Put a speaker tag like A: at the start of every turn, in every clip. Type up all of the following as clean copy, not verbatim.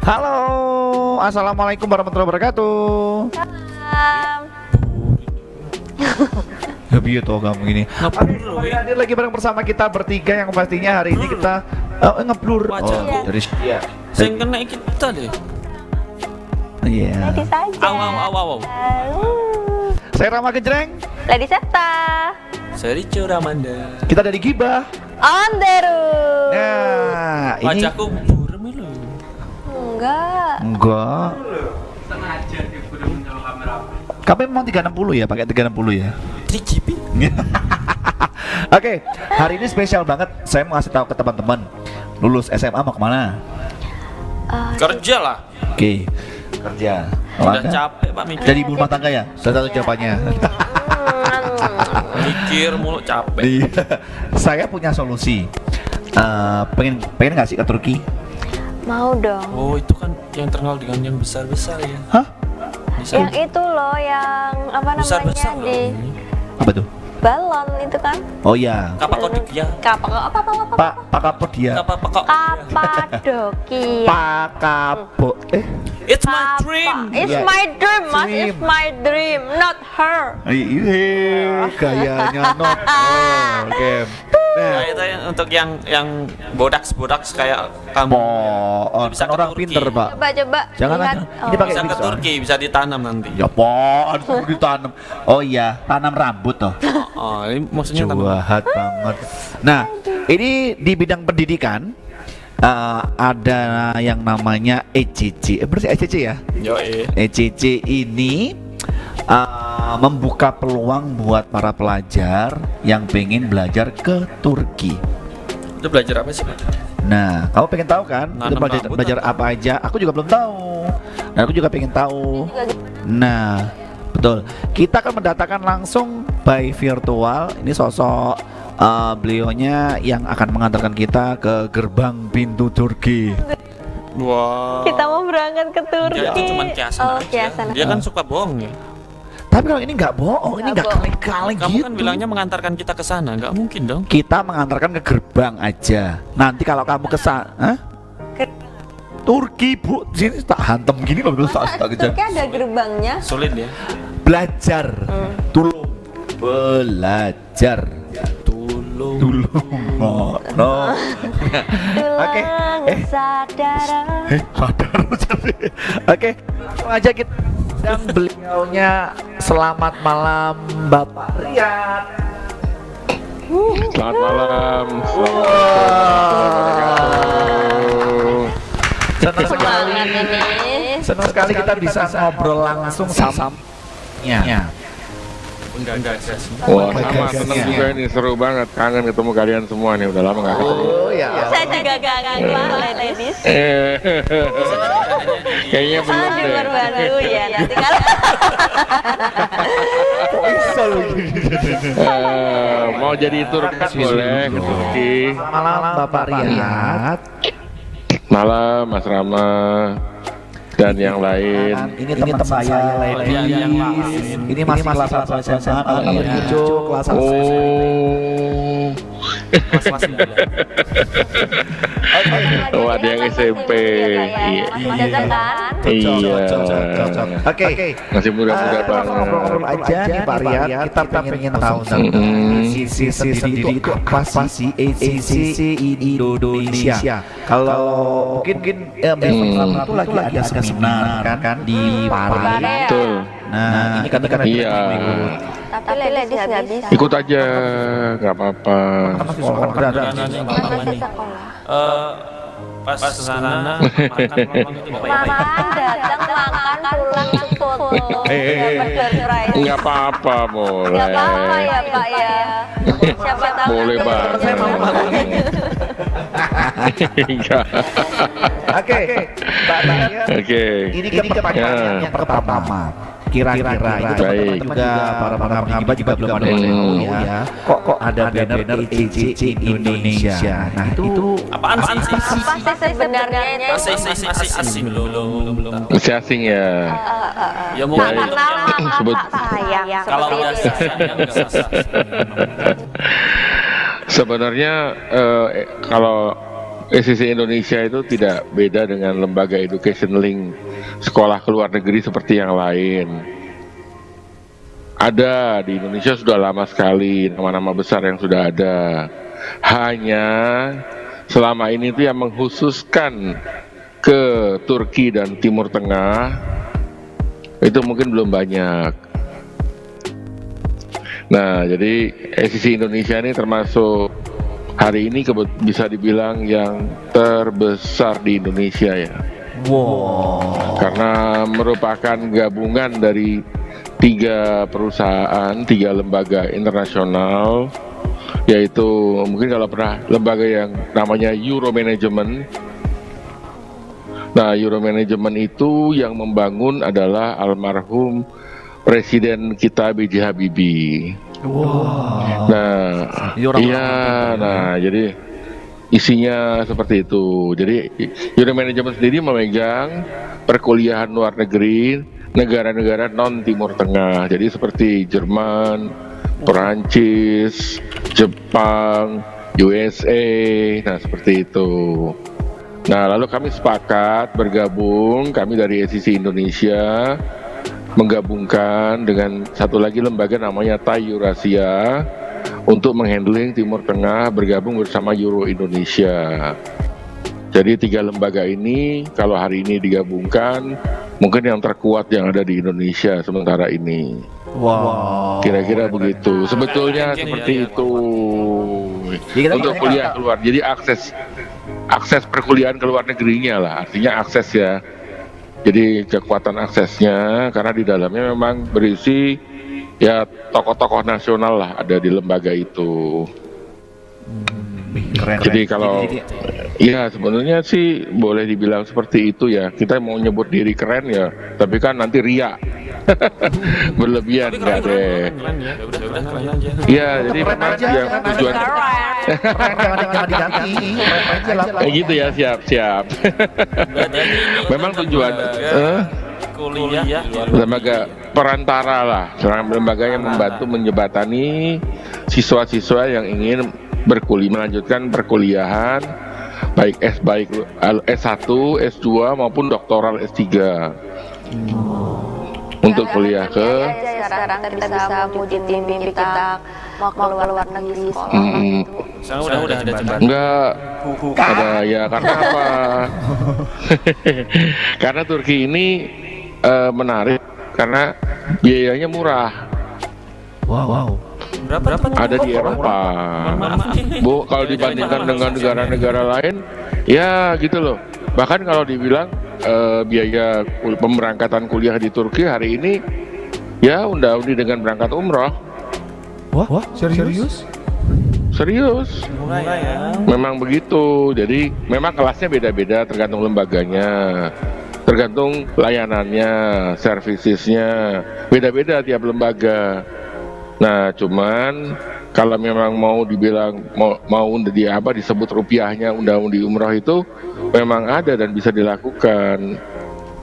A: Halo, assalamualaikum warahmatullahi wabarakatuh.
B: Salam.
A: Lebih tuh kamu gini. Oke, hadir lagi bareng bersama kita bertiga yang pastinya hari ini kita ngeblur.
B: Wajah.
A: Dari ya.
C: Saya kena kita deh.
A: Iya.
B: Lady saja.
C: Aw.
A: Saya Rama Gejreng.
B: Lady Septa.
C: Saya Rico Ramanda.
A: Kita dari Gibah.
B: On the road.
A: Nah, ini
C: Wajahku buram lu.
B: Enggak.
A: Kami memang 360 ya, pakai 360 ya.
C: 3GP.
A: Oke, hari ini spesial banget. Saya mau kasih tahu ke teman-teman. Lulus SMA mau kemana?
C: Kerja lah.
A: Oke, kerja.
C: Udah capek Pak mikir.
A: Jadi ibu rumah tangga ya? Sudah tahu jawabannya.
C: Mikir mulu capek.
A: Iya. Saya punya solusi. Pengen nggak sih ke Turki?
B: Mau dong.
C: Oh itu kan yang terkenal dengan yang besar-besar ya.
A: Hah?
C: Bisa.
B: Yang itu loh, yang apa namanya
C: Besar-besar loh.
B: di
A: Apa tuh?
B: balon itu kan?
A: Oh iya.
C: Kapakodik ya.
B: Apa?
A: Pak Kapodia.
C: Kapakok.
B: Kapadokia.
A: Pak Kapo.
C: It's my dream.
B: It's
A: Iya.
B: my dream, Mas.
A: Dream.
B: It's my dream, not her.
A: Iya, gayanya not. Oke.
C: Nah,
A: Nah,
C: itu yang untuk yang bodak kayak kamu. Bisa
A: kan
C: ke
A: orang
C: Turki.
A: pinter, Pak.
B: Coba
A: Jangan
B: lihat.
A: aja. Ini pakai
C: Bisa ke
A: Soalnya.
C: Turki, bisa ditanam nanti.
A: Ya, Pak, ditanam. Oh iya, tanam rambut toh.
C: Oh, ini maksudnya tanam.
A: Jahat banget. Nah, ini di bidang pendidikan ada yang namanya ECC. Berarti ECC ya?
C: Yo
A: ECC ini membuka peluang buat para pelajar yang pengen belajar ke Turki.
C: Itu belajar apa sih Pak?
A: Nah, kamu pengen tahu kan? Itu
C: Nanam
A: belajar,
C: rambut
A: belajar
C: atau-
A: apa aja? Aku juga belum tahu. Dan aku juga pengen tahu. Nah, betul. Kita akan mendatangkan langsung by virtual. Ini sosok beliaunya yang akan mengantarkan kita ke gerbang pintu Turki.
C: Wah.
B: Kita mau berangkat ke Turki.
C: Dia itu cuma kiasan
B: Oh,
C: aja.
B: kiasan.
C: Dia kan suka bohong ya.
A: Tapi kalau ini nggak bohong, ini
B: Nggak
A: nggak
B: bohong.
A: kaleng-kaleng
C: Kamu
A: gitu.
C: kan bilangnya mengantarkan kita ke sana, nggak mungkin dong.
A: Kita mengantarkan ke gerbang aja. Nanti kalau kamu ke sana, Turki bu, sini tak hantem gini loh, tak kejar.
B: Turki ada gerbangnya.
C: Sulit ya.
A: Belajar, tulung, belajar,
C: Tulung.
A: tulung, no. Oke,
B: Sadara.
A: sadar. Oke, langsung aja kita dan beliaunya. Selamat malam, Bapak Riyad.
D: Selamat malam.
A: Senang sekali.
B: Semangat ini.
A: Senang sekali kita bisa ngobrol langsung sama.
C: Enggak sih.
D: Wah,
A: Gagal.
D: sama seneng juga ini, seru banget. Kangen ketemu kalian semua nih, udah lama gak ketemu.
A: Oh ya.
B: Saya juga kangen banget, ladies.
D: Kayaknya belum
B: Ah,
D: deh.
B: baru ya nanti kalau
D: Mau jadi Turki boleh ke Turki.
A: Malam Bapak Riyad.
D: Malam Mas Rama dan yang lain.
A: Ini teman saya, ladies.
C: yang lain.
A: Ini masih kelas 1 SMA, kalau hijau kelas 1 SMA.
D: Oh,
C: Kelas 9.
D: oh ada yang SMP. Iya. Iya.
A: Oke,
D: Masih muda-muda
A: kita langsung ngobrol-ngobrol
D: banget.
A: aja nih Pak Riyad. Kita pengen tahu sisi sendiri itu apa sih ACC Indonesia. Kalau mungkin itu lagi ada seminar kan di Paris.
D: Betul.
A: Nah, ini kan
D: Iya.
B: tapi ladies nggak bisa.
D: Ikut aja, nggak apa-apa.
A: masih sekolah berada.
B: Masih sekolah.
C: Pas kesana makan itu
B: Makan datang makan pulang foto. Dapat surprise.
D: Nggak apa-apa, boleh.
B: Nggak apa-apa ya Pak ya. Siapa tahu
D: Boleh
B: nanti
D: banget.
A: Saya mau
D: Enggak.
A: Oke, Mbak Riyad.
D: Oke.
A: Ini kan pertanyaan yang pertama. Kira-kira itu teman-teman juga para pengambil juga belum ada yang tahu ya. Kok ada banner ECC Indonesia. Nah, itu
C: apaan sih?
B: apa sih sebenarnya itu?
C: Masih asing belum.
D: Masih asing ya.
C: Ya mungkin
D: Ya,
B: Karena
D: sebut
B: sayang
C: kalau udah
B: seperti itu.
C: sayang enggak sah.
D: sebenarnya kalau SCC Indonesia itu tidak beda dengan lembaga education link sekolah ke luar negeri seperti yang lain. Ada di Indonesia sudah lama sekali nama-nama besar yang sudah ada. Hanya selama ini itu yang mengkhususkan ke Turki dan Timur Tengah itu mungkin belum banyak. Nah, jadi SCC Indonesia ini termasuk hari ini bisa dibilang yang terbesar di Indonesia ya.
A: Wow.
D: Karena merupakan gabungan dari 3 perusahaan, 3 lembaga internasional, yaitu mungkin kalau pernah lembaga yang namanya Euromanagement. Nah, Euromanagement itu yang membangun adalah almarhum Presiden kita B.J. Habibie.
A: Wow.
D: Nah, jadi isinya seperti itu. Jadi Euromanagement sendiri memegang perkuliahan luar negeri negara-negara non Timur Tengah. Jadi seperti Jerman, Perancis, Jepang, USA. Nah, seperti itu. Nah, lalu kami sepakat bergabung, kami dari SCC Indonesia menggabungkan dengan satu lagi lembaga namanya Thai Eurasia untuk menghandling Timur Tengah, bergabung bersama Euro Indonesia. Jadi 3 lembaga ini kalau hari ini digabungkan mungkin yang terkuat yang ada di Indonesia sementara ini.
A: Wow.
D: Kira-kira begitu. Sebetulnya seperti itu. Untuk kuliah keluar. Jadi akses perkuliahan ke luar negerinya lah. Artinya akses ya. Jadi kekuatan aksesnya karena di dalamnya memang berisi ya tokoh-tokoh nasional lah ada di lembaga itu.
A: Keren.
D: Jadi kalau ya sebenarnya sih boleh dibilang seperti itu ya. Kita mau nyebut diri keren ya, tapi kan nanti ria. Berlebihan enggak deh. Iya, jadi memang yang tujuan kayak gitu ya, siap. Memang tujuan
C: kuliah
D: lembaga perantara lah, lembaga yang membantu menjembatani siswa-siswa yang ingin melanjutkan perkuliahan baik S1, S2 maupun doktoral S3 untuk kuliah ke
B: sekarang kita bisa wujudin mimpi kita mau keluar negeri sekolah gitu.
C: Sekarang udah ada jembatan.
D: enggak ada ya karena apa? Karena Turki ini menarik karena biayanya murah.
A: Wow.
C: Berapa?
D: Ada di Eropa. Bu, kalau dibandingkan dengan negara-negara lain, ya gitu loh. Bahkan kalau dibilang biaya pemberangkatan kuliah di Turki hari ini, ya undi dengan berangkat umroh.
A: Wah, serius?
D: Serius. Memang begitu. Jadi memang kelasnya beda-beda tergantung lembaganya, tergantung layanannya, servicesnya, beda-beda tiap lembaga. Nah, cuman kalau memang mau dibilang mau disebut rupiahnya undi umroh itu memang ada dan bisa dilakukan.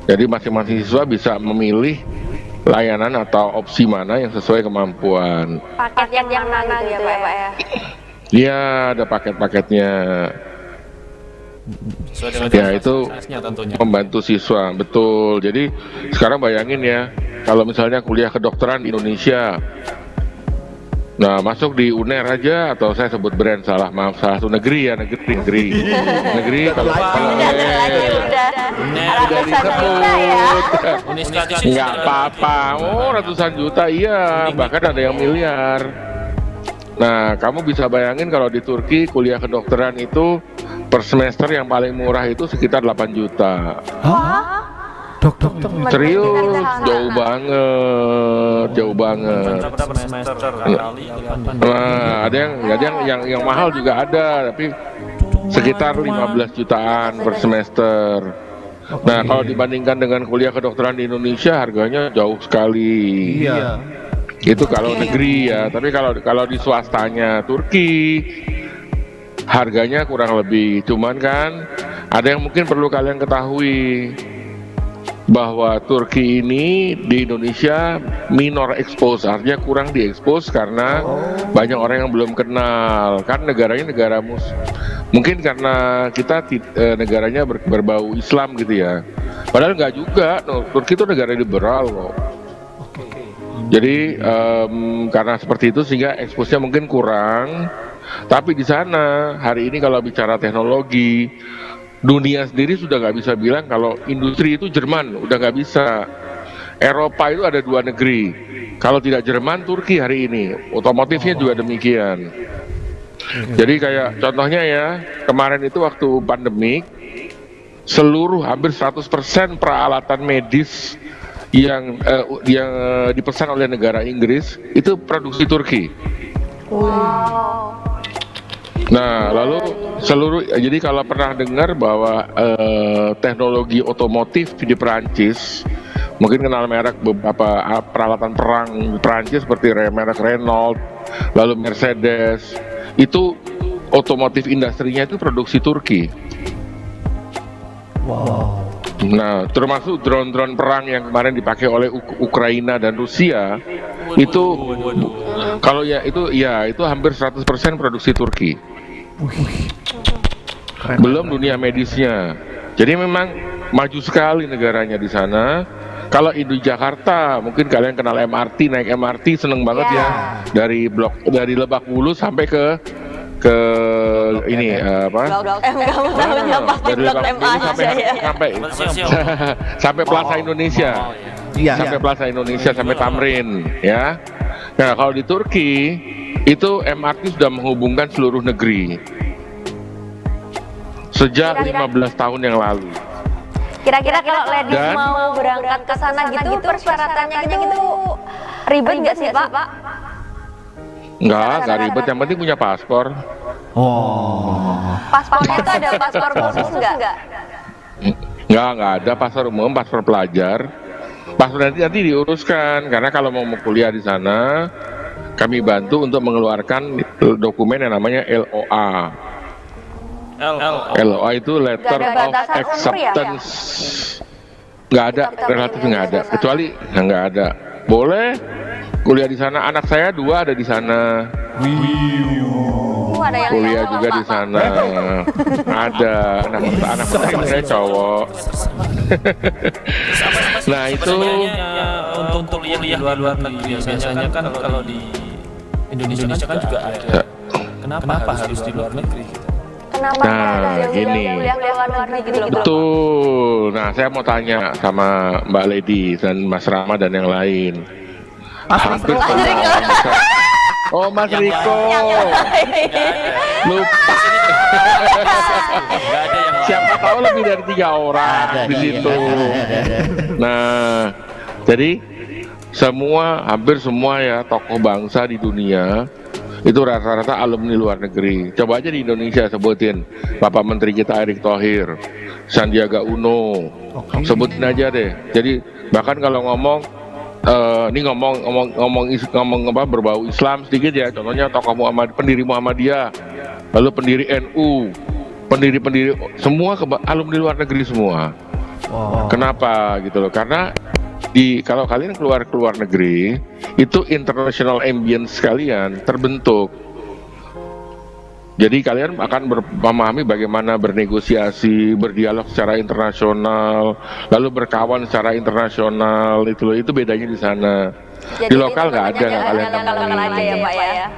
D: Jadi masing-masing siswa bisa memilih layanan atau opsi mana yang sesuai kemampuan.
B: Paket yang mana gitu ya Pak ya?
D: Iya, ada paket-paketnya. Ya itu membantu siswa, betul. Jadi sekarang bayangin ya, kalau misalnya kuliah kedokteran di Indonesia, nah masuk di UNER aja, atau saya sebut brand salah satu negeri ya, negeri kalau udah disebut nggak apa-apa, ratusan juta iya, bahkan ada yang miliar. Nah kamu bisa bayangin kalau di Turki kuliah kedokteran itu per semester yang paling murah itu sekitar 8 juta.
A: Dokter.
D: Serius, jauh banget. Nah, ada yang mahal juga ada, tapi sekitar 15 jutaan per semester. Nah, kalau dibandingkan dengan kuliah kedokteran di Indonesia harganya jauh sekali.
A: Iya.
D: Itu kalau negeri ya, tapi kalau di swastanya Turki harganya kurang lebih. Cuman kan ada yang mungkin perlu kalian ketahui. bahwa Turki ini di Indonesia minor expose, artinya kurang diekspos karena banyak orang yang belum kenal. Kan negaranya negara mungkin karena kita negaranya berbau Islam gitu ya. Padahal nggak juga, Turki itu negara liberal kok. Jadi karena seperti itu sehingga eksposnya mungkin kurang. Tapi di sana hari ini kalau bicara teknologi, dunia sendiri sudah nggak bisa bilang kalau industri itu Jerman, udah nggak bisa. Eropa itu ada 2 negeri, kalau tidak Jerman, Turki hari ini. Otomotifnya juga demikian. Jadi kayak contohnya ya, kemarin itu waktu pandemik, seluruh hampir 100% peralatan medis yang dipesan oleh negara Inggris itu produksi Turki.
B: Wow.
D: Nah, lalu jadi kalau pernah dengar bahwa teknologi otomotif di Perancis, mungkin kenal merek beberapa peralatan perang Perancis seperti merek Renault, lalu Mercedes, itu otomotif industrinya itu produksi Turki.
A: Wow.
D: Nah, termasuk drone-drone perang yang kemarin dipakai oleh Ukraina dan Rusia, itu kalau itu hampir 100% produksi Turki.
A: Keren.
D: Belum dunia medisnya. Jadi memang maju sekali negaranya di sana. Kalau di Jakarta, mungkin kalian kenal MRT, naik MRT seneng banget ya. Dari Lebak Bulus sampai ke ini
B: Blok M, kamu tahunya pasti
D: dari
B: Blok
D: Lebak
B: M
D: Bulus
B: aja ya.
D: sampai Plaza Indonesia.
A: Iya.
D: Sampai Plaza Indonesia sampai Tamrin ya. Nah, kalau di Turki itu MRT sudah menghubungkan seluruh negeri sejak 15 tahun yang lalu.
B: Kira-kira kalau ladies
D: Dan-
B: mau berangkat ke sana gitu, persyaratannya gitu ribet nggak sih Pak?
D: Enggak ribet, yang penting punya paspor.
A: Oh.
B: Paspornya itu ada paspor khusus nggak?
D: Enggak ada paspor umum, paspor pelajar. Paspor nanti diuruskan, karena kalau mau kuliah di sana, kami bantu untuk mengeluarkan dokumen yang namanya LOA. LOA itu Letter
B: Nggak ada
D: of
B: batasan umur ya?
D: Acceptance. Nggak ada, relatif nggak ada. Kecuali nggak ada. Boleh kuliah di sana. Anak saya 2 ada di sana.
B: Ada yang
D: Kuliah
B: cowok,
D: juga
B: Pak.
D: di sana. Ada anak pertama saya cowok. Nah itu
C: untuk kuliah di luar negeri biasanya kan kalau di Indonesia kan juga ada. Kenapa harus di luar negeri?
B: Kenapa
D: Nah,
B: harus
D: gini.
B: kuliah ke luar negeri gitu loh?
D: betul. Nah saya mau tanya sama Mbak Lady dan Mas Rama dan yang lain. Hampir semua. Oh Mas Riko, lupa.
C: Nggak ada yang
D: Siapa tahu lebih dari 3 orang
A: Ada,
D: di
A: iya.
D: situ. Nah, jadi hampir semua ya tokoh bangsa di dunia itu rata-rata alumni luar negeri. Coba aja di Indonesia sebutin Bapak Menteri kita Erick Thohir, Sandiaga Uno, sebutin aja deh. Jadi bahkan kalau ngomong ini ngomong berbau Islam sedikit ya. Contohnya tokoh pendiri Muhammadiyah, lalu pendiri NU, pendiri semua alumni luar negeri semua.
A: Wow.
D: Kenapa gitu loh? Karena kalau kalian keluar negeri itu international ambience kalian terbentuk. Jadi kalian akan memahami bagaimana bernegosiasi, berdialog secara internasional, lalu berkawan secara internasional. Itu bedanya di sana. Di lokal nggak ada, nggak kalian
B: lokal aja ya Pak ya.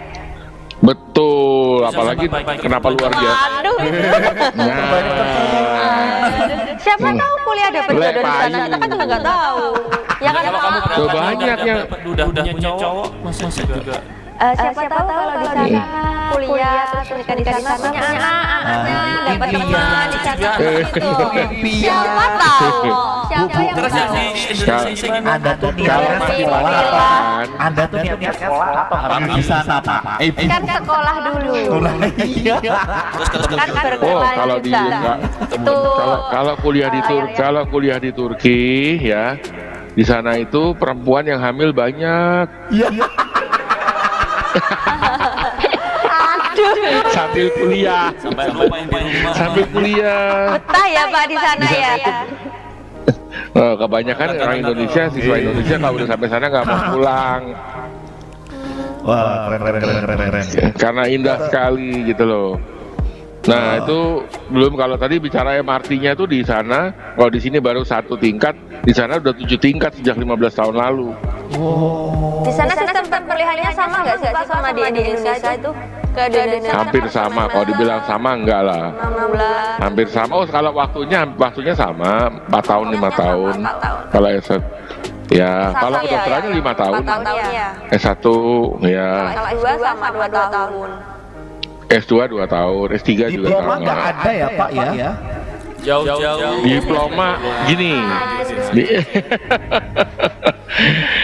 D: Betul, apalagi kenapa luar biasa.
B: Aduh.
D: Nah,
B: Siapa tahu kuliah dapat jodoh di sana, kita kan juga nggak tahu. Ya kan
C: kalau kamu
B: Pak?
D: Tuh, banyak yang
C: udah punya cowok masih juga.
B: Siapa tahu kalau di sana kuliah terus nikah di sana punya anaknya dapat teman di sana gitu. Siapa tahu? Siapa yang
C: Terus yang
B: tahu?
C: di Indonesia gimana?
A: Anda tuh
D: Kalau
A: niatnya
D: masih
A: sekolah apa?
D: kan,
A: Anda tuh niatnya sekolah atau harus di sana Pak?
B: Kan sekolah dulu.
A: Iya.
B: Kan
D: oh
B: berkelanjutan.
D: kalau di kalau kuliah di Turki ya, di sana itu perempuan yang hamil banyak.
B: Aduh.
D: Sambil kuliah.
C: Sampai lupa yang di rumah.
D: Sambil kuliah.
B: Betah ya Pak di sana ya.
D: Kebanyakan orang Indonesia, siswa Indonesia kalau udah sampai sana nggak mau pulang.
A: Wah, keren.
D: Karena indah sekali gitu loh. Nah itu belum kalau tadi bicara MRT-nya tuh di sana, kalau di sini baru 1 tingkat, di sana udah 7 tingkat sejak 15 tahun lalu.
B: Di sana sistem pemilihannya sama nggak sih Pak sama di Indonesia itu? Ke Indonesia
D: Hampir sama, kalau dibilang sama enggak lah.
B: 6 bulan.
D: Hampir sama. Oh kalau waktunya sama, 4 tahun 5 tahun. Kalau S1 ya, kalau kedokterannya 5 tahun.
B: 4 tahun ya.
D: S1 ya.
B: Kalau S2 sama 2 tahun.
D: S2 2 tahun, S3 juga
A: Diploma
D: sama.
A: nggak ada ya Pak ya?
C: Jauh-jauh.
D: Diploma gini.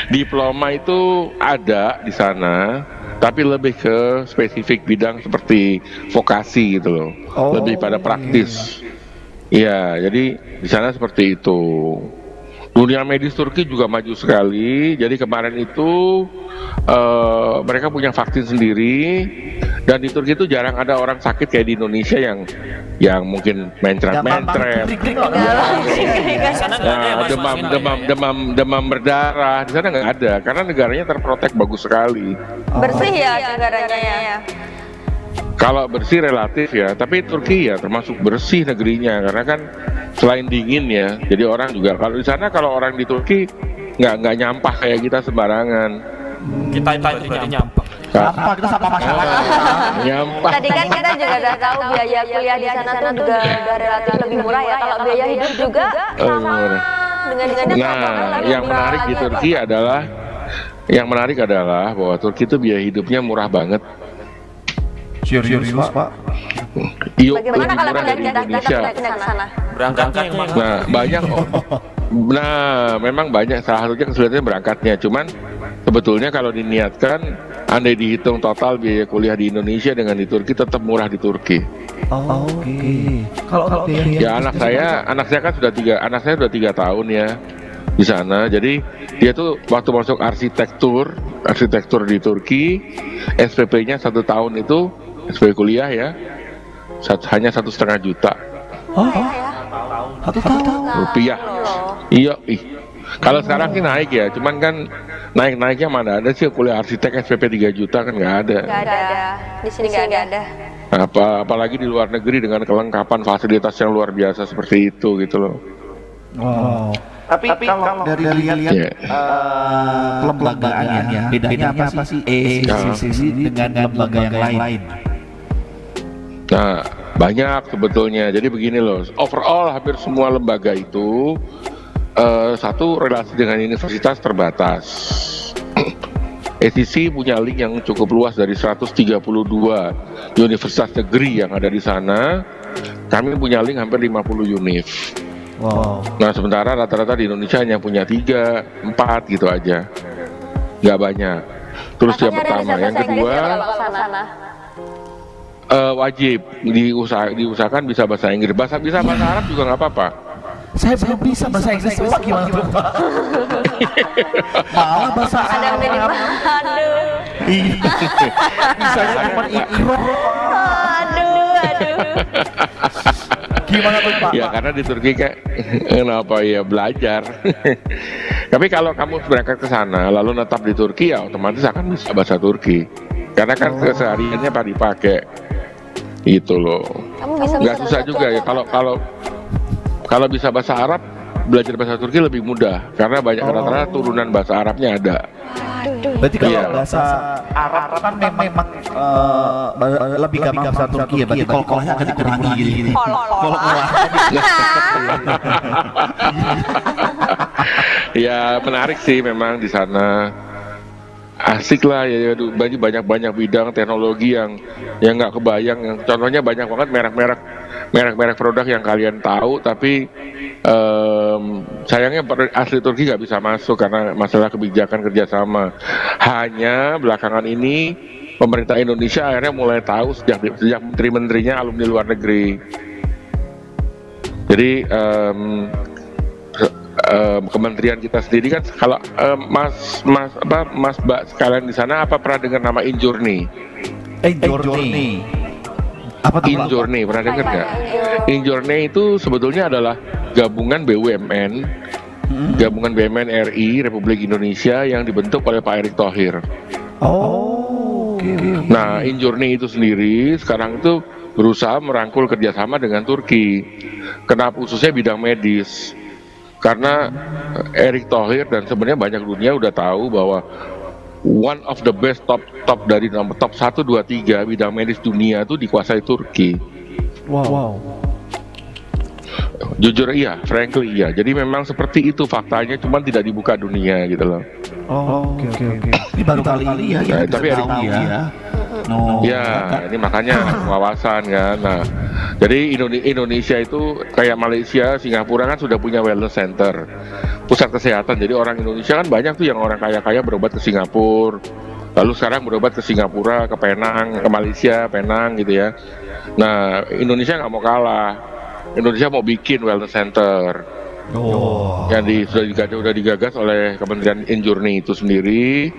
D: Diploma itu ada di sana, tapi lebih ke spesifik bidang seperti vokasi gitu loh.
A: Oh.
D: Lebih pada praktis. Iya, jadi di sana seperti itu. Dunia medis Turki juga maju sekali. Jadi kemarin itu mereka punya vaksin sendiri, dan di Turki itu jarang ada orang sakit kayak di Indonesia yang mungkin mencret-mencret, demam berdarah. Di sana nggak ada, karena negaranya terprotek bagus sekali.
B: Bersih ya negaranya ya.
D: Kalau bersih relatif ya, tapi Turki ya termasuk bersih negerinya, karena kan selain dingin ya, jadi orang juga kalau di sana, kalau orang di Turki nggak nyampah kayak kita sembarangan.
C: Kita itu berarti nyampah.
A: Apa kita sama masyarakat?
D: Nyampah.
B: Tadi kan kita juga udah tahu biaya kuliah di sana tuh juga udah relatif lebih murah ya. Kalau biaya hidup juga sama dengan
D: Nah, yang menarik di Turki adalah bahwa Turki itu biaya hidupnya murah banget.
A: Serius Pak?
D: Iya,
B: bagaimana
D: lebih
B: kalau
D: murah dari Indonesia.
B: pindah ke sana?
C: Berangkatnya yang mana?
D: Nah, banyak. Nah, memang banyak, salah satunya kesulitannya berangkatnya. Cuman sebetulnya kalau diniatkan, andai dihitung total biaya kuliah di Indonesia dengan di Turki, tetap murah di Turki.
A: Oh, oke. Kalau
D: Ya anak saya kan sudah 3 tahun ya di sana. Jadi dia tuh waktu masuk arsitektur di Turki, SPP-nya 1 tahun itu SPP kuliah ya, hanya 1,5 juta.
A: Oh, 1 tahun.
D: Rupiah. Iya, kalau sekarang sih naik ya, cuman kan naiknya mana ada sih kuliah arsitek SPP 3 juta kan nggak ada.
B: Nggak ada. Di sini nggak ada.
D: Apalagi di luar negeri dengan kelengkapan fasilitas yang luar biasa seperti itu gitu loh.
A: Wow. Tapi kalau dari lihat kelembagaannya ya, bedanya apa sih ECCC dengan lembaga yang lain?
D: Nah, banyak sebetulnya. Jadi begini loh, overall hampir semua lembaga itu satu relasi dengan universitas terbatas. ECC punya link yang cukup luas dari 132 universitas negeri yang ada di sana. Kami punya link hampir 50 univ.
A: Wow.
D: Nah, sementara rata-rata di Indonesia hanya punya 3, 4 gitu aja. Nggak banyak. Terus yang pertama, yang kedua wajib diusahakan bisa bahasa Inggris. Bisa bahasa Arab juga nggak apa-apa.
A: Saya belum bisa bahasa Inggris, Pak, gimana tuh Pak? Malah bahasa Arab.
B: Aduh.
A: Bisanya cuma ikro.
B: Aduh.
A: Gimana tuh Pak?
D: Ya karena di Turki kayak kenapa ya belajar. Tapi kalau kamu berangkat ke sana lalu netap di Turki, ya otomatis akan bisa bahasa Turki. Karena kan kesehariannya dipakai. Gitu loh. Nggak susah juga ya kalau bisa bahasa Arab, belajar bahasa Turki lebih mudah karena banyak rata-rata turunan bahasa Arabnya ada.
A: Berarti kalau bahasa Arab kan memang lebih gampang bahasa Turki ya. Berarti kol-kolnya akan dikurangi gitu. Kol-kolah.
D: Ya menarik sih memang di sana. Asik lah ya, banyak bidang teknologi yang nggak kebayang. Yang contohnya banyak banget merek produk yang kalian tahu, tapi sayangnya asli Turki nggak bisa masuk karena masalah kebijakan kerjasama. Hanya belakangan ini pemerintah Indonesia akhirnya mulai tahu sejak menteri-menterinya alumni luar negeri. Jadi kementerian kita sendiri kan, kalau Mas Mbak sekalian di sana apa pernah dengar nama Injourney?
A: Apa tuh?
D: Injourney pernah dengar nggak? Injourney itu sebetulnya adalah gabungan BUMN, gabungan BUMN RI Republik Indonesia yang dibentuk oleh Pak Erick Thohir.
A: Oh, oke.
D: Nah, Injourney itu sendiri sekarang itu berusaha merangkul kerjasama dengan Turki. Kenapa khususnya bidang medis? Karena Erick Thohir dan sebenarnya banyak dunia udah tahu bahwa one of the best top dari nomor top 1, 2, 3 bidang medis dunia itu dikuasai Turki.
A: Wow.
D: Jujur iya, frankly iya. Jadi memang seperti itu faktanya, cuman tidak dibuka dunia gitu loh.
A: Oh, oke. Ini baru kali ini ya.
D: Nah, tapi
A: tahu ya. No.
D: Ya, ini makanya wawasan kan. Nah, jadi Indonesia itu kayak Malaysia, Singapura kan sudah punya wellness center, pusat kesehatan. Jadi orang Indonesia kan banyak tuh yang orang kaya-kaya berobat ke Singapura. Lalu sekarang berobat ke Singapura, ke Penang, ke Malaysia, Penang gitu ya. Nah, Indonesia nggak mau kalah. Indonesia mau bikin wellness center.
A: Oh.
D: Yang sudah digagas oleh Kementerian Injourney itu sendiri.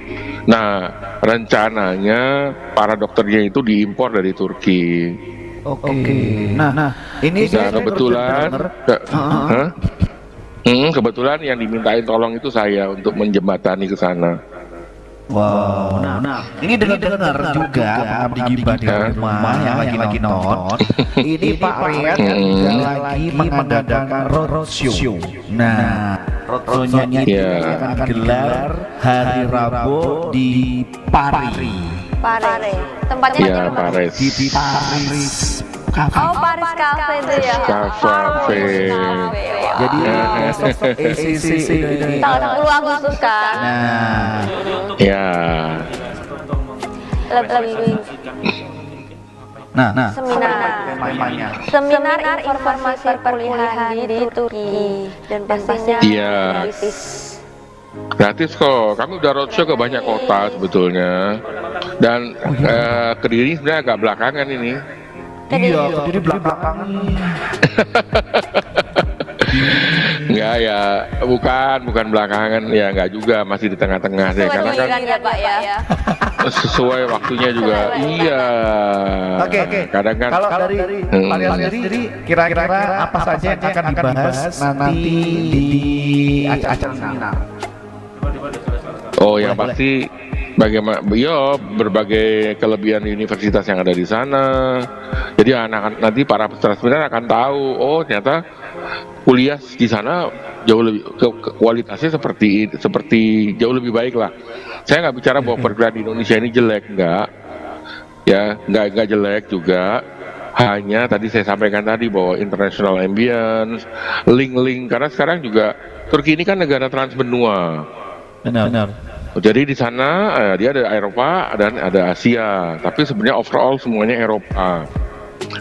D: Nah, rencananya para dokternya itu diimpor dari Turki.
A: Oke. Nah, ini
D: Nah, kebetulan, kebetulan yang dimintain tolong itu saya untuk menjembatani ke sana.
A: Wow. Nah, ini dengar juga Abdi Gibah di rumah yang lagi nonton. Ini Pak Rian juga lagi mengadakan roadshow. Nah, roadshow-nya ini akan digelar hari Rabu di Pari.
B: Tempatnya
D: Ya, Paris.
A: Di Paris Cafe.
B: Oh, Paris Cafe itu ya.
D: Cafe.
A: Jadi ACC
B: Tanggal 10 Agustus kan.
A: Nah,
D: Ya.
B: Lebih
A: nah,
B: seminar informasi perkuliahan di Turki dan pastinya
D: Iya.
B: gratis.
D: Gratis kok. Kami udah roadshow ke banyak kota sebetulnya. Dan Kediri sebenarnya agak belakangan ini.
A: iya, jadi belakangan.
D: Enggak ya, bukan belakangan ya, enggak juga, masih di tengah-tengah deh. Karena kan
B: ya Pak ya.
D: sesuai waktunya juga. Iya.
A: Oke.
D: Kadang kan
A: Kalau dari Pak Rian sendiri, kira-kira apa saja yang akan dibahas nanti di acara seminar?
D: Oh, yang pasti bagaimana berbagai kelebihan universitas yang ada di sana. Jadi anak nanti para peserta seminar akan tahu, oh ternyata kuliah di sana jauh lebih kualitasnya seperti jauh lebih baik lah. Saya nggak bicara bahwa perguruan di Indonesia ini jelek, nggak jelek juga. Hanya tadi saya sampaikan tadi bahwa international ambience, link karena sekarang juga Turki ini kan negara transbenua.
A: Benar.
D: Jadi di sana dia ada Eropa dan ada Asia, tapi sebenarnya overall semuanya Eropa.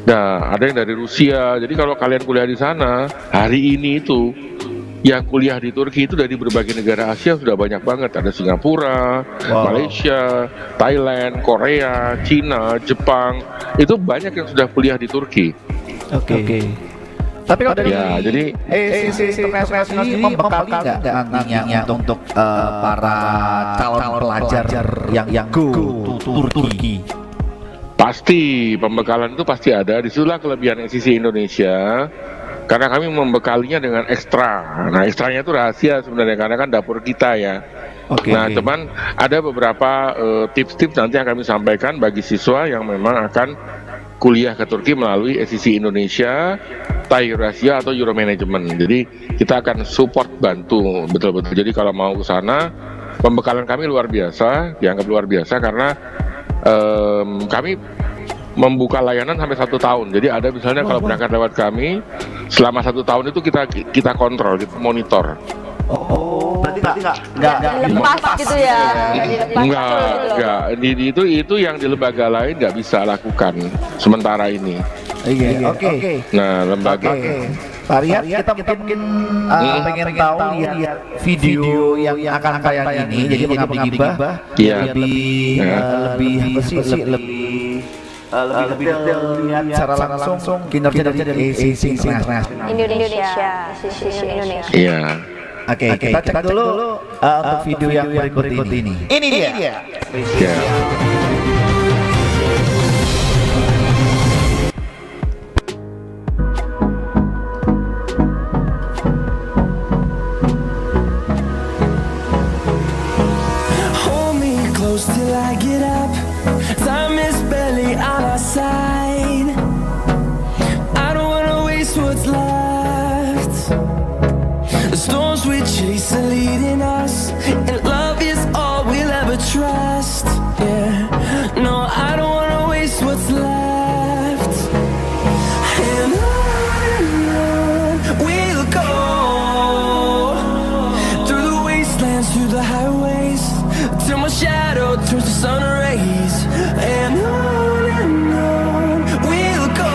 D: Nah, ada yang dari Rusia. Jadi kalau kalian kuliah di sana, hari ini itu yang kuliah di Turki itu dari berbagai negara Asia sudah banyak banget. Ada Singapura, Malaysia, Thailand, Korea, Cina, Jepang. Itu banyak yang sudah kuliah di Turki.
A: Oke. Tapi kalau dari
D: jadi
A: internasional ini membekali nggak nantinya untuk para calon pelajar yang go to Turki?
D: Pasti pembekalan itu pasti ada. Disitulah kelebihan SCC Indonesia, karena kami membekalinya dengan ekstra. Nah, ekstranya itu rahasia sebenarnya karena kan dapur kita ya. Nah, cuman ada beberapa tips-tips nanti yang kami sampaikan bagi siswa yang memang akan kuliah ke Turki melalui SCC Indonesia, Thai Eurasia atau Euromanagement. Jadi kita akan support, bantu betul-betul. Jadi kalau mau ke sana, pembekalan kami luar biasa, dianggap luar biasa karena kami membuka layanan sampai 1 tahun. Jadi ada misalnya kalau berangkat lewat kami, selama 1 tahun itu kita kontrol, kita monitor.
A: Oh, berarti nggak
B: Lepas gitu ya.
D: Enggak. Itu yang di lembaga lain nggak bisa lakukan sementara ini.
A: Oke.
D: Nah, lembaga.
A: Pak Rian, kita mungkin pengen tahu lihat video yang akan tayang ini. Jadi Abdi Gibah lebih detail lihat secara langsung kinerja dari ACC International
B: Indonesia.
D: Iya.
A: Oke, kita cek dulu untuk video yang berikut ini. Ini dia.
D: Ya.
E: The storms we chase are leading us, and love is all we'll ever trust. Yeah, no, I don't wanna waste what's left. And on we'll go, through the wastelands, through the highways, till my shadow turns to sun rays. And on we'll go,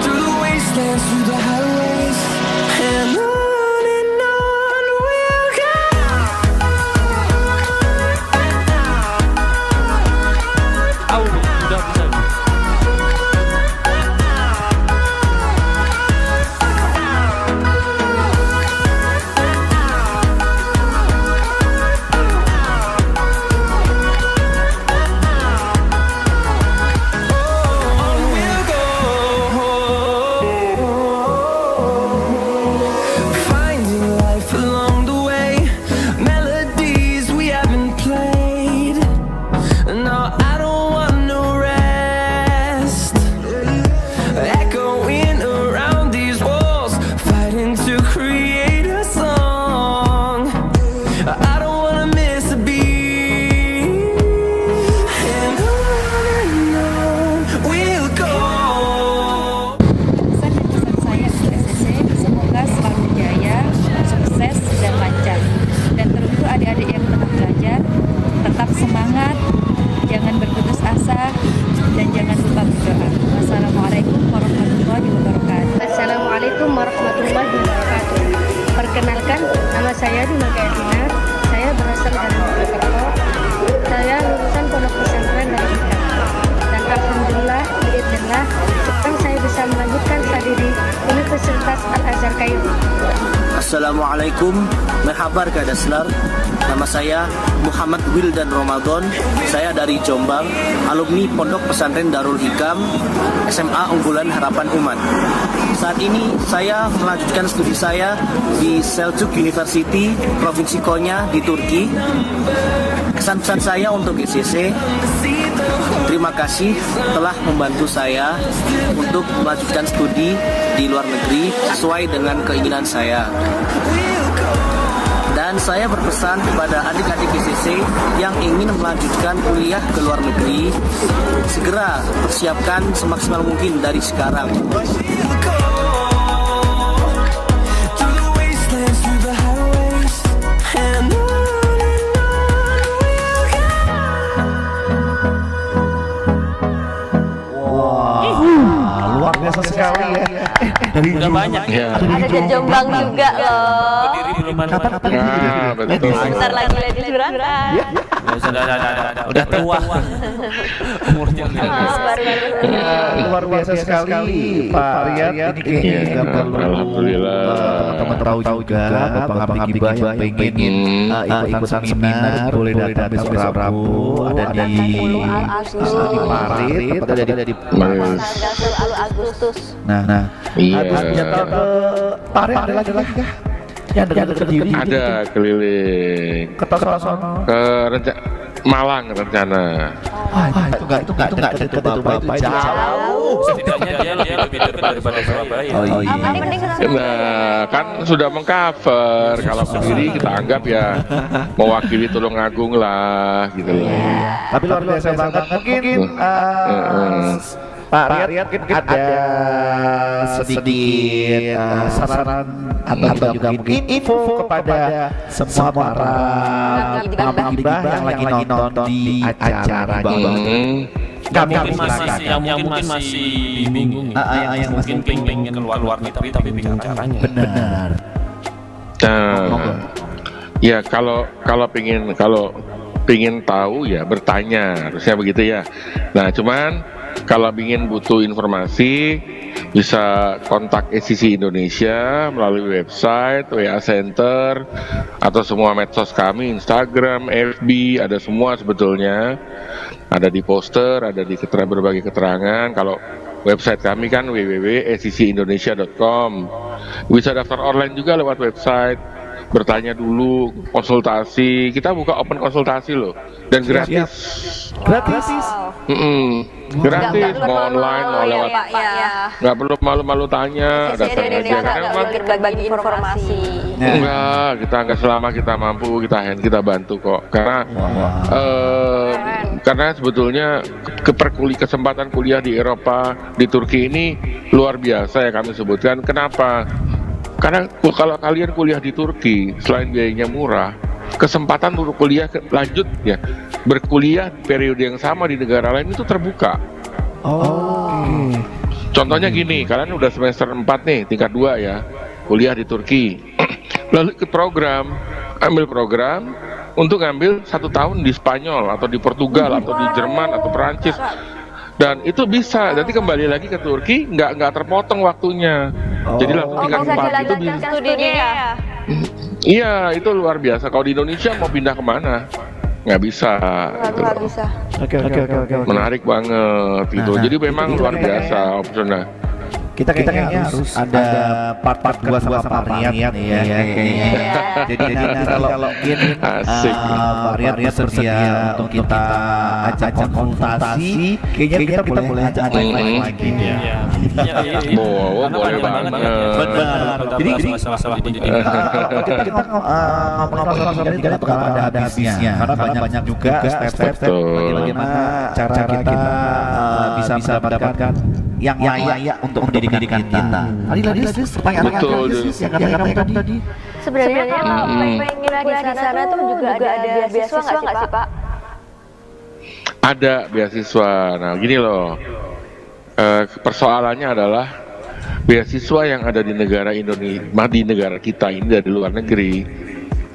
E: through the wastelands, through the highways, and on we'll go.
C: Udah bisa.
E: On we'll go, finding life along the way, melodies we haven't played. No, I don't want no rest, echoing around these walls, fighting to create a song. I don't wanna miss a beat. And on we'll go.
F: Pesan dan pesan saya untuk SSC, semoga selalu jaya, sukses dan lancar. Dan teruntuk adik-adik yang tengah belajar, tetap semangat, jangan berputus asa, dan jangan lupa berdoa. Wassalamualaikum warahmatullahi wabarakatuh.
B: Assalamualaikum warahmatullahi wabarakatuh. Perkenalkan, nama saya Dina Dinar. Saya berasal dari Mojokerto. Saya lulusan Pondok Pesantren Darul Hikam. Dan alhamdulillah, biidznillah, sekarang saya bisa melanjutkan studi di Universitas Al-Azhar Kairo.
G: Assalamualaikum, merhabar Kak Daslar. Nama saya Muhammad Wildan Ramadan. Saya dari Jombang, alumni Pondok Pesantren Darul Hikam, SMA Unggulan Harapan Umat. Saat ini saya melanjutkan studi saya di Selçuk University, Provinsi Konya di Turki. Kesan-pesan saya untuk GCC, terima kasih telah membantu saya untuk melanjutkan studi di luar negeri sesuai dengan keinginan saya. Dan saya berpesan kepada adik-adik GCC yang ingin melanjutkan kuliah ke luar negeri, segera persiapkan semaksimal mungkin dari sekarang.
E: Through the wastelands, through the highways, and on we'll go.
A: Wah, luar biasa sekali ya. Dari
C: Udah banyak.
D: Ya.
B: Ada di Jombang juga loh.
C: Berdiri belum ada.
D: Nah, betul.
B: Bentar lagi ladies berangkat.
C: Udah tua. Umurnya.
A: luar biasa sekali Pak Riyad. Ini kayaknya nggak perlu
D: Alhamdulillah.
A: teman-teman tahu juga Bapak Abang Abibah yang pengen ikutan seminar boleh datang besok Rabu ada di Parit, atau ada di
D: Mas.
B: Tanggal 10 Agustus.
A: nah
D: Iya.
A: habis nyetor ke Parit ada lagi kah? Yang dekat-dekat diri
D: Ada keliling
A: ke sono.
D: ke Malang rencana.
A: Wah, itu enggak dekat itu Bapak, itu jauh.
C: Setidaknya dia lebih dekat daripada Surabaya.
A: Oh iya.
B: Mending ke sana.
D: Nah, kan sudah mengcover. Kalau sendiri kita anggap ya mewakili Tulungagung lah, gitu loh.
A: Tapi luar biasa banget. Mungkin Pak Riyad ada sedikit saran atau juga mungkin info kepada semua para Abibah yang lagi nonton di acara di bawah. Kami
C: yang mungkin masih bingung.
A: yang
C: Mungkin pengen keluar negeri tapi bingung caranya.
A: benar.
D: Nah, ya kalau pingin tahu ya bertanya, harusnya begitu ya. Nah, cuman kalau ingin butuh informasi bisa kontak SCC Indonesia melalui website, WA Center, atau semua medsos kami, Instagram, FB, ada semua sebetulnya. Ada di poster, ada di berbagai keterangan. Kalau website kami kan www.sccindonesia.com. Bisa daftar online juga lewat website bertanya dulu, konsultasi. Kita buka open konsultasi loh, dan gratis.
A: Gratis.
D: Gratis, mau online, mau lewat.
F: Pak ya.
D: Nggak perlu malu-malu tanya, datang aja. Karena memang
F: berbagi informasi.
D: enggak, kita nggak selama kita mampu, kita bantu kok. Karena sebetulnya kesempatan kuliah di Eropa, di Turki ini luar biasa ya kami sebutkan. Kenapa? Karena kalau kalian kuliah di Turki, selain biayanya murah, kesempatan untuk kuliah lanjut ya, berkuliah periode yang sama di negara lain itu terbuka. Contohnya gini, kalian udah semester 4 nih, tingkat 2 ya, kuliah di Turki. Lalu ikut ambil program untuk ngambil 1 tahun di Spanyol atau di Portugal atau di Jerman atau Perancis. Dan itu bisa, nanti kembali lagi ke Turki, nggak terpotong waktunya. Jadi langsung tingkat 4 itu bisa.
F: Studinya ya.
D: Iya, itu luar biasa. Kalau di Indonesia mau pindah kemana? Nggak bisa. Gitu.
F: bisa.
A: Oke.
D: Menarik banget gitu.
A: Nah,
D: jadi memang
A: itu
D: luar
A: kayaknya-
D: biasa opsional.
A: Kita kayaknya harus ada part 2 sama Pak Riyad nih ya. Jadi nanti kalau mungkin
D: Asik.
A: Pak Riyad bersedia untuk kita ajak konsultasi, kayaknya kita boleh ajak lain lagi ya.
D: Boleh banget.
A: Benar. Jadi
C: masalah pendidikan.
A: kita ngomong soal ini tidak bakal ada habisnya karena banyak juga step-step bagaimana cara kita bisa mendapatkan yang layak untuk pendidikan kita. Tadi pertanyaan
D: Betul.
A: yang tadi.
F: Sebenarnya kalau pengen kuliah di sana tuh juga ada beasiswa nggak sih Pak?
D: Ada beasiswa. Nah, gini loh. Persoalannya adalah beasiswa yang ada di negara Indonesia, di negara kita ini dari luar negeri,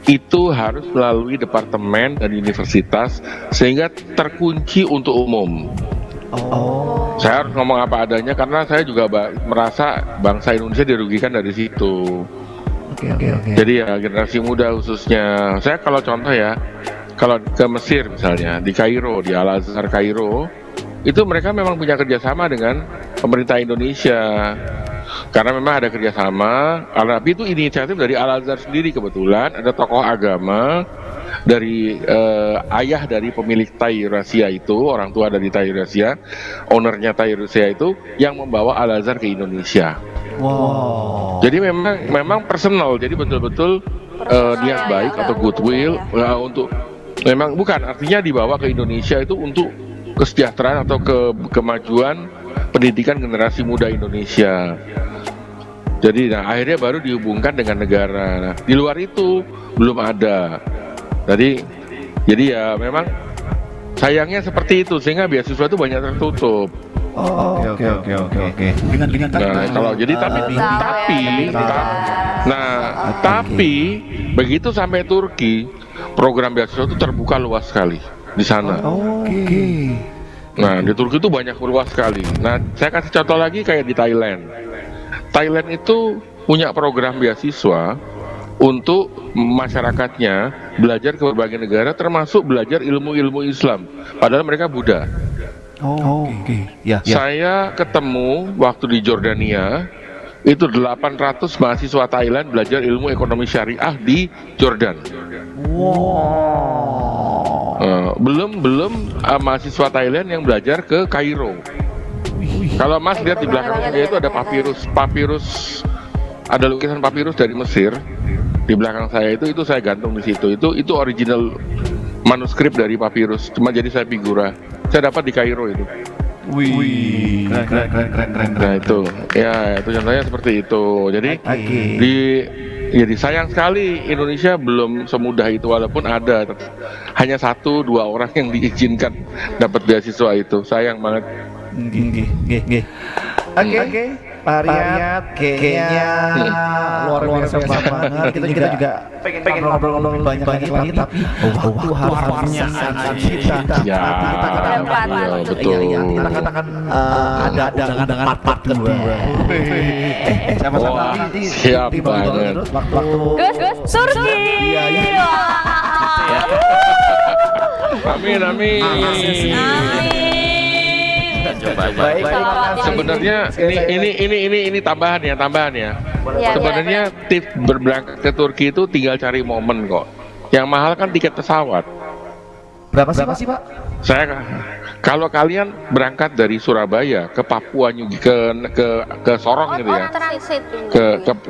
D: itu harus melalui departemen dan universitas sehingga terkunci untuk umum. Saya harus ngomong apa adanya karena saya juga merasa bangsa Indonesia dirugikan dari situ.
A: Oke.
D: Jadi ya generasi muda khususnya, saya kalau contoh ya, kalau ke Mesir misalnya, di Kairo, di Al Azhar Kairo, itu mereka memang punya kerjasama dengan pemerintah Indonesia. Karena memang ada kerjasama, tapi itu inisiatif dari Al Azhar sendiri. Kebetulan ada tokoh agama dari ayah dari pemilik Thai Eurasia itu, orang tua dari Thai Eurasia, ownernya Thai Eurasia itu yang membawa Al Azhar ke Indonesia.
A: Wow.
D: Jadi memang personal, jadi betul-betul niat baik atau goodwill untuk memang bukan artinya dibawa ke Indonesia itu untuk kesejahteraan atau kemajuan pendidikan generasi muda Indonesia. Jadi akhirnya baru dihubungkan dengan negara. Nah, di luar itu belum ada. Jadi ya memang sayangnya seperti itu sehingga beasiswa itu banyak tertutup.
A: Oke. Dengan
D: Nah, kalau jadi tapi begitu sampai Turki, program beasiswa itu terbuka luas sekali di sana. Nah, di Turki itu banyak luas sekali. Nah, saya kasih contoh lagi kayak di Thailand. Thailand itu punya program beasiswa untuk masyarakatnya belajar ke berbagai negara termasuk belajar ilmu-ilmu Islam. Padahal mereka Buddha.
A: Ya.
D: Saya ketemu waktu di Jordania, itu 800 mahasiswa Thailand belajar ilmu ekonomi syariah di Jordan. Belum mahasiswa Thailand yang belajar ke Kairo. Kalau Mas lihat di belakang saya itu ada papirus, ada lukisan papirus dari Mesir. Di belakang saya itu saya gantung di situ. Itu original manuskrip dari papirus. Cuma jadi saya figura. Saya dapat di Kairo itu.
A: Wih, keren.
D: Nah itu contohnya seperti itu. Jadi jadi sayang sekali Indonesia belum semudah itu walaupun ada hanya 1-2 orang yang diizinkan dapat beasiswa itu. Sayang banget.
A: Oke. Pak Riyad kayaknya luar biasa banget. Kita juga pengen ngobrol banyak lagi tapi waktu harusnya kita
D: betul.
A: kita katakan ada undangan part kedua. Sama-sama
D: siap banget.
F: Gus Turki.
D: Amin.
A: Baik,
D: Sebenarnya ini tambahan ya.
F: Ya,
D: Sebenarnya tips berberangkat ke Turki itu tinggal cari momen kok. Yang mahal kan tiket pesawat.
A: Berapa sih Pak?
D: Kalau kalian berangkat dari Surabaya ke Papua ke Sorong gitu ya,
F: transit.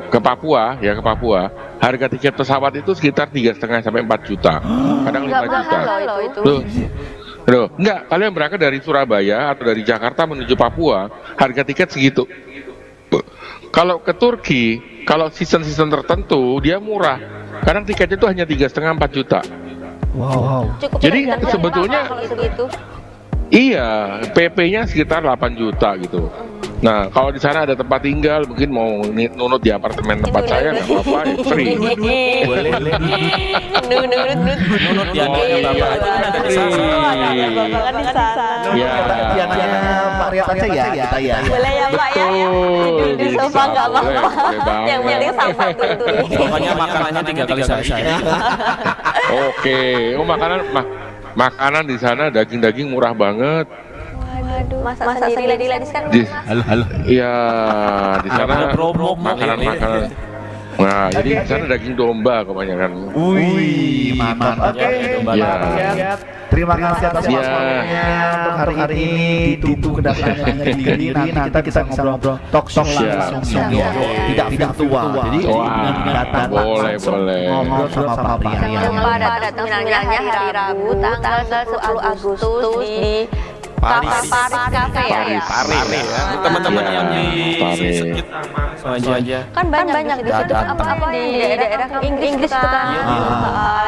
D: ke Papua ya, ke Papua, harga tiket pesawat itu sekitar 3,5 sampai 4 juta, kadang 5 juta.
F: Loh itu.
D: Loh, enggak, kalian berangkat dari Surabaya atau dari Jakarta menuju Papua, harga tiket segitu. Kalau ke Turki, kalau season tertentu dia murah, kadang tiketnya itu hanya 3,5 4 juta.
A: Wow.
F: Cukup
D: Jadi
F: terjangkau,
D: sebetulnya
F: Pak, kalau segitu.
D: iya, PP-nya sekitar 8 juta gitu. Nah, kalau di sana ada tempat tinggal, mungkin mau nunut di apartemen tempat saya nggak apa-apa, ya, free.
C: Boleh. Nunut di anaknya bapak aja kan ada di sana.
D: Ya,
A: Maria aja ya kita ya.
F: Boleh ya Pak ya.
D: betul.
F: Di sofa nggak
D: Boleh,
F: apa-apa.
D: boleh banget.
F: Yang penting sama tutur.
C: Pokoknya makanannya 3 kali sehari.
D: Oke, makanan di sana daging-daging murah banget.
F: Waduh, masa sendiri kan
A: Halo.
D: Iya, di sana
C: Ada promo,
D: makanan. Nah, jadi di sana daging domba kebanyakan.
A: Wih, mantap. Oke.
D: Ya.
A: Terima kasih atas
D: Ya.
A: waktunya untuk hari ini. Ditunggu kedatangannya sendiri. Nanti kita ngobrol talk show langsung, tidak virtual. Jadi
D: Wah,
A: datang
D: boleh.
A: ngobrol sama Pak Prian.
F: Jangan lupa datang seminarnya hari Rabu tanggal 10 Agustus di
C: Paris
F: Cafe ya.
C: Paris ya. Teman-teman yang di sekitar aja.
F: Kan banyak di situ apa di daerah Inggris itu kan.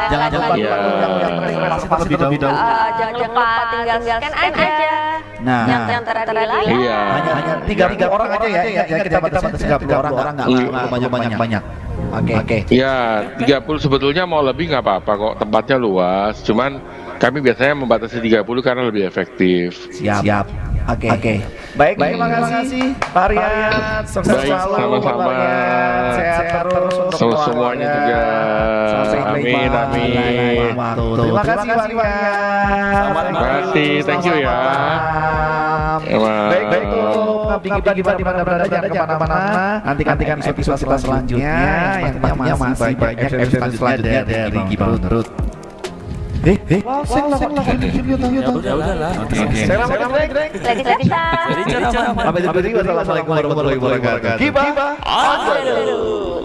A: Jangan lupa
D: Ya.
A: lebih dahulu.
F: Jangan lupa tinggal scan aja.
A: Nah,
F: Yang tertera di
D: Iya.
A: hanya 30 orang aja ya. Kita batasi 30 orang nggak banyak. Oke.
D: Ya, 30 sebetulnya mau lebih nggak apa-apa kok, tempatnya luas. Cuman kami biasanya membatasi 30 karena lebih efektif.
A: Siap. Oke. Baik, terima kasih Pak Rian. Sukses
D: Baik,
A: selalu.
D: sama-sama.
A: Pak Rian. Sehat terus untuk
D: Semuanya
A: keluarga.
D: juga.
A: Sampai
D: Amin,
A: jumpa
D: amin.
A: lain waktu. Terima kasih Pak Rian.
C: Terima
D: kasih, thank you ya. Ya, Mas.
A: Baik untuk kita di mana berada jangan kemana-mana. Nantikan episode kita selanjutnya yang pastinya masih banyak episode selanjutnya dari Gibran Terus.
C: Ya udahlah. Oke.
F: Lagi-lagi
A: Sampai jumpa. Wassalamualaikum warahmatullahi wabarakatuh. Gibran.
F: Aduh.